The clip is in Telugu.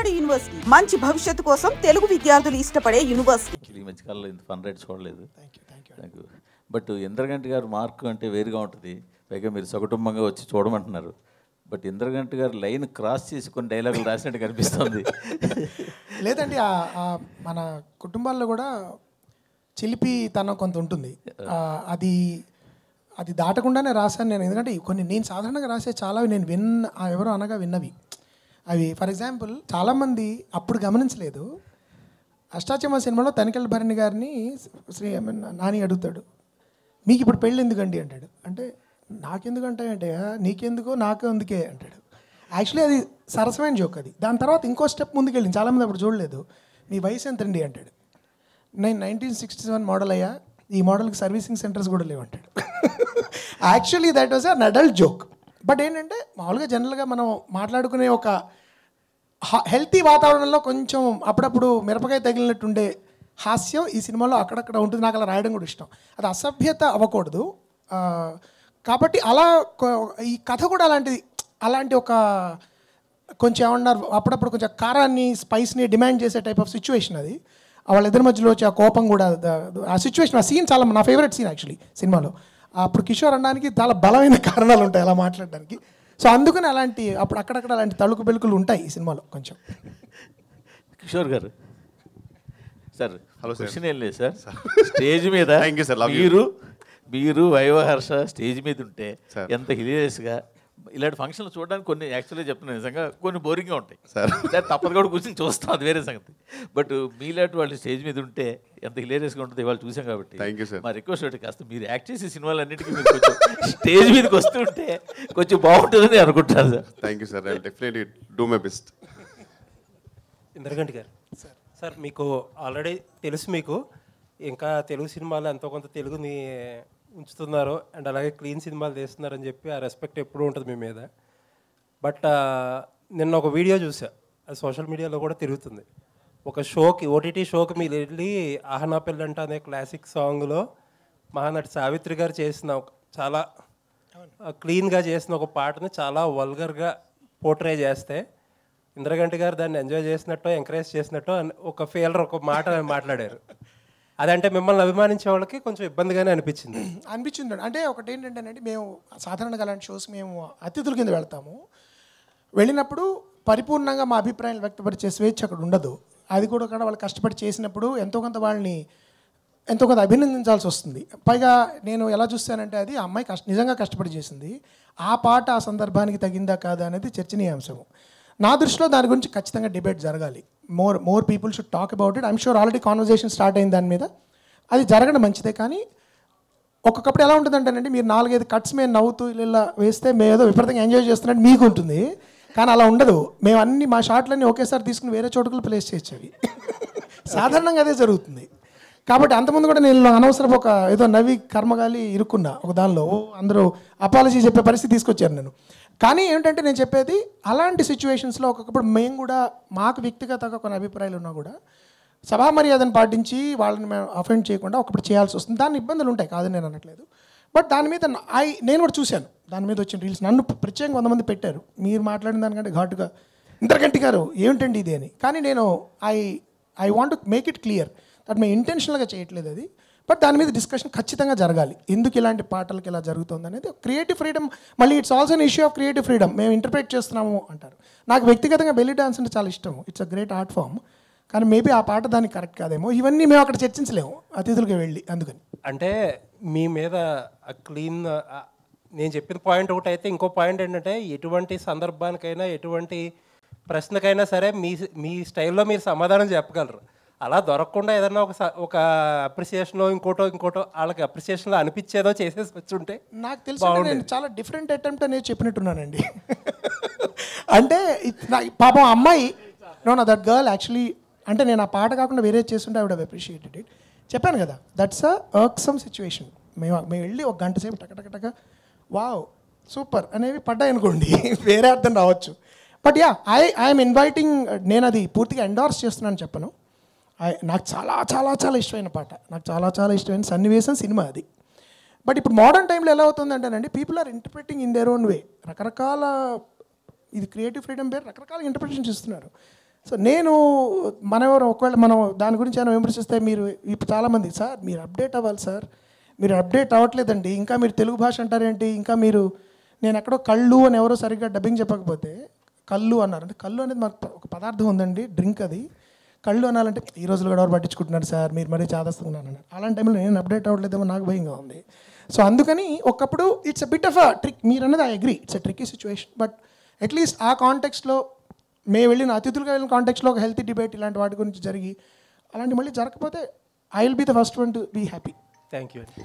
విజయవాడ యూనివర్సిటీ మంచి భవిష్యత్తు కోసం తెలుగు విద్యార్థులు ఇష్టపడే యూనివర్సిటీ. ఈ మధ్యకాలంలో ఇంత ఫన్ రైడ్ చూడలేదు. Thank you. బట్ ఇంద్రగంటి గారు మార్క్ అంటే వేరుగా ఉంటుంది. పైగా మీరు సకుటుంబంగా వచ్చి చూడమంటున్నారు. బట్ ఇంద్రగంటి గారు లైన్ క్రాస్ చేసి కొన్ని డైలాగులు రాసినట్టు కనిపిస్తుంది. లేదండి, మన కుటుంబాల్లో కూడా చిలిపితనం కొంత ఉంటుంది. అది దాటకుండానే రాశాను నేను. ఎందుకంటే నేను సాధారణంగా రాసే చాలా నేను ఎవరో అనగా విన్నవి అవి. ఫర్ ఎగ్జాంపుల్, చాలామంది అప్పుడు గమనించలేదు. అష్టాచమ్మ సినిమాలో తనికెళ్ళ భరణి గారిని నాని అడుగుతాడు, మీకు ఇప్పుడు పెళ్ళి ఎందుకండి అంటాడు. అంటే నాకెందుకంటే అంటే నీకెందుకో నాకు అందుకే అంటాడు. యాక్చువల్లీ అది సరసమైన జోక్ అది. దాని తర్వాత ఇంకో స్టెప్ ముందుకెళ్ళింది, చాలామంది అప్పుడు చూడలేదు. మీ వయసు ఎంతండి అంటాడు. నేను 1967 మోడల్ అయ్యా, ఈ మోడల్కి సర్వీసింగ్ సెంటర్స్ కూడా లేవంటాడు. Actually that was an adult joke. But ఏంటంటే మామూలుగా జనరల్గా మనం మాట్లాడుకునే ఒక హెల్తీ వాతావరణంలో కొంచెం అప్పుడప్పుడు మిరపకాయ తగిలినట్టుండే హాస్యం ఈ సినిమాలో అక్కడక్కడ ఉంటుంది. నాకు అలా రాయడం కూడా ఇష్టం. అది అసభ్యత అవ్వకూడదు. కాబట్టి అలా ఈ కథ కూడా అలాంటి ఒక కొంచెం ఏమన్నారు, అప్పుడప్పుడు కొంచెం కారాన్ని స్పైస్ని డిమాండ్ చేసే టైప్ ఆఫ్ సిచ్యువేషన్ అది. వాళ్ళిద్దరి మధ్యలో వచ్చి ఆ కోపం కూడా, ఆ సిచ్యువేషన్, ఆ సీన్ చాలా నా ఫేవరెట్ సీన్ యాక్చువల్లీ సినిమాలో. అప్పుడు కిషోర్ అనడానికి చాలా బలమైన కారణాలు ఉంటాయి అలా మాట్లాడడానికి. సో అందుకని అప్పుడు అక్కడక్కడ అలాంటి తళుకు బెలుకులు ఉంటాయి ఈ సినిమాలో కొంచెం. కిషోర్ గారు సార్, హలో, క్వశ్చన్ ఏం లేదు సార్. స్టేజ్ మీద మీరు వైవహర్ష స్టేజ్ మీద ఉంటే ఎంత హిలేరియస్గా, ఇలాంటి ఫంక్షన్లు చూడడానికి కొన్ని యాక్చువల్గా చెప్తున్నాను నిజంగా కొన్ని బోరింగ్గా ఉంటాయి సార్. తప్పదు కూడా కూర్చొని చూస్తాం, అది వేరే సంగతి. బట్ మీలాంటి వాళ్ళు స్టేజ్ మీద ఉంటే ఎంత హిలేరియస్గా ఉంటుంది ఇవాళ చూసాం కాబట్టి. మా రిక్వెస్ట్ ఒకటి, కాస్త మీరు యాక్ట్ చేసే సినిమాలన్నిటికీ మీరు కొంచెం స్టేజ్ మీదకి వస్తుంటే కొంచెం బాగుంటుందని అనుకుంటాను sir. Thank you sir, I will definitely do my best. Indraganti గారు సార్, మీకు ఆల్రెడీ తెలుసు, మీకు ఇంకా తెలుగు సినిమాలు ఎంతో కొంత తెలుగుని ఉంచుతున్నారు అండ్ అలాగే క్లీన్ సినిమాలు తీస్తున్నారని చెప్పి ఆ రెస్పెక్ట్ ఎప్పుడూ ఉంటుంది మీ మీద. బట్ నిన్న ఒక వీడియో చూసా, అది సోషల్ మీడియాలో కూడా తిరుగుతుంది. ఒక షోకి, ఓటీటీ షోకి మీరు వెళ్ళి ఆహనా పెళ్ళంట అనే క్లాసిక్ సాంగ్లో మహానటి సావిత్రి గారు చేసిన చాలా క్లీన్గా చేసిన ఒక పాటని చాలా వల్గర్గా పోర్ట్రే చేస్తే ఇంద్రగంటి గారు దాన్ని ఎంజాయ్ చేసినట్టు, ఎంకరేజ్ చేసినట్టు ఒక ఒక మాట మాట్లాడారు. అదంటే మిమ్మల్ని అభిమానించే వాళ్ళకి కొంచెం ఇబ్బందిగానే అనిపించింది. అంటే ఒకటి ఏంటంటేనండి, మేము సాధారణంగా అలాంటి షోస్ మేము అతిథుల కింద వెళ్తాము. వెళ్ళినప్పుడు పరిపూర్ణంగా మా అభిప్రాయాలు వ్యక్తపరిచే స్వేచ్ఛ అక్కడ ఉండదు. అది కూడా వాళ్ళు కష్టపడి చేసినప్పుడు ఎంతో కొంత వాళ్ళని ఎంతో కొంత అభినందించాల్సి వస్తుంది. పైగా నేను ఎలా చూస్తానంటే అది ఆ అమ్మాయి నిజంగా కష్టపడి చేసింది. ఆ పాట ఆ సందర్భానికి తగిందా కాదా అనేది చర్చనీయాంశము. నా దృష్టిలో దాని గురించి ఖచ్చితంగా డిబేట్ జరగాలి. More people should talk about it. I'm sure already conversation start అయింది దాని మీద. అది జరగడం మంచిదే. కానీ ఒక్కొక్కప్పుడు ఎలా ఉంటుందంటేనండి, మీరు 4-5 కట్స్ మేము నవ్వుతూ ఇలా వేస్తే మేము ఏదో విపరీతంగా ఎంజాయ్ చేస్తున్నట్టు మీకు ఉంటుంది. కానీ అలా ఉండదు. మేము మా షాట్లన్నీ ఒకేసారి తీసుకుని వేరే చోటుకు ప్లేస్ చేసేవి. సాధారణంగా అదే జరుగుతుంది. కాబట్టి అంతకుముందు కూడా నేను అనవసరం ఏదో నవ్వి కర్మగాలి ఇరుక్కున్నా ఒక దానిలో. అందరూ అపాలజీ చెప్పే పరిస్థితి తీసుకొచ్చారు నేను. కానీ ఏంటంటే నేను చెప్పేది, అలాంటి సిచ్యువేషన్స్లో ఒక్కొక్కప్పుడు మేము కూడా మాకు వ్యక్తిగతంగా కొన్ని అభిప్రాయాలు ఉన్నా కూడా సభా మర్యాదను పాటించి వాళ్ళని మేము అఫెండ్ చేయకుండా ఒకప్పుడు చేయాల్సి వస్తుంది. దాని ఇబ్బందులు ఉంటాయి, కాదని నేను అనట్లేదు. బట్ దాని మీద నేను కూడా చూశాను, దాని మీద వచ్చిన రీల్స్ నన్ను ప్రత్యేకంగా 100 మంది పెట్టారు. మీరు మాట్లాడిన దానికంటే ఘాటుగా ఇంద్రగంటి గారు ఏమిటండి ఇది అని. కానీ నేను I want to make it clear that మేము ఇంటెన్షనల్గా చేయట్లేదు అది. బట్ దాని మీద డిస్కషన్ ఖచ్చితంగా జరగాలి. ఎందుకు ఇలాంటి పాటలకి ఇలా జరుగుతుంది అనేది క్రియేటివ్ ఫ్రీడమ్. మళ్ళీ it's also an issue of creative freedom. మేము ఇంటర్ప్రిట్ చేస్తున్నాము అంటారు. నాకు వ్యక్తిగతంగా బెల్లీ డాన్స్ అంటే చాలా ఇష్టం. It's a great art form. కానీ మేబీ ఆ పాట దానికి కరెక్ట్ కాదేమో. ఇవన్నీ మేము అక్కడ చర్చించలేము అతిథులకి వెళ్ళి. అందుకని అంటే మీ మీద క్లీన్, నేను చెప్పిన పాయింట్ ఒకటి అయితే, ఇంకో పాయింట్ ఏంటంటే ఎటువంటి సందర్భానికైనా ఎటువంటి ప్రశ్నకైనా సరే మీ స్టైల్లో మీరు సమాధానం చెప్పగలరు. అలా దొరకకుండా ఏదన్నా ఒక అప్రిసియేషన్లో ఇంకోటో వాళ్ళకి అప్రిసియేషన్లో అనిపించేదో చేసేసి వచ్చి ఉంటే నాకు తెలుసు. నేను చాలా డిఫరెంట్ అటెంప్ట్ అనేది చెప్పినట్టున్నానండి. అంటే పాపం అమ్మాయి దట్ గర్ల్ యాక్చువల్లీ, అంటే నేను ఆ పాట కాకుండా వేరే చేస్తుంటే I would have appreciated it. చెప్పాను కదా, దట్స్ అ వర్క్సమ్ సిచ్యువేషన్. మేము వెళ్ళి 1 గంట సేపు టకటక వావ్ సూపర్ అనేవి పడ్డాయి అనుకోండి, వేరే అర్థం రావచ్చు. But yeah, I'm inviting. నేను అది పూర్తిగా ఎండార్స్ చేస్తున్నాను చెప్పను. నాకు చాలా చాలా చాలా ఇష్టమైన పాట, నాకు చాలా చాలా ఇష్టమైన సన్నివేశం సినిమా అది. బట్ ఇప్పుడు మోడర్న్ టైంలో ఎలా అవుతుందంటేనండి, people are interpreting in their own way. రకరకాల, ఇది క్రియేటివ్ ఫ్రీడమ్ పేరు, రకరకాల ఇంటర్ప్రిటేషన్స్ ఇస్తున్నారు. సో నేను మనెవరు ఒకవేళ మనం దాని గురించి ఏమైనా విమర్శిస్తే మీరు ఇప్పుడు చాలామంది సార్ మీరు అప్డేట్ అవ్వాలి సార్, మీరు అప్డేట్ అవ్వట్లేదండి, ఇంకా మీరు తెలుగు భాష అంటారేంటి, ఇంకా మీరు నేను ఎక్కడో కళ్ళు అని ఎవరో సరిగ్గా డబ్బింగ్ చెప్పకపోతే కళ్ళు అన్నారు. అంటే కళ్ళు అనేది మాకు ఒక పదార్థం ఉందండి, డ్రింక్ అది. కళ్ళు అనాలంటే ఈ రోజులు కూడా ఎవరు పట్టించుకుంటున్నారు సార్, మీరు మరీ చాదస్తున్నాను అన్నారు. అలాంటి టైంలో నేను అప్డేట్ అవ్వట్లేదేమో నాకు భయంగా ఉంది. సో అందుకని ఒకప్పుడు it's a bit of a trick. మీరు అన్నది I agree, it's a tricky situation. But at least ఆ కాంటెక్స్లో మేము వెళ్ళిన అతిథులుగా వెళ్ళిన కాంటెక్స్లో ఒక హెల్తీ డిబేట్ ఇలాంటి వాటి గురించి జరిగి అలాంటి మళ్ళీ జరగకపోతే I will be the first one to be happy. Thank you అండి.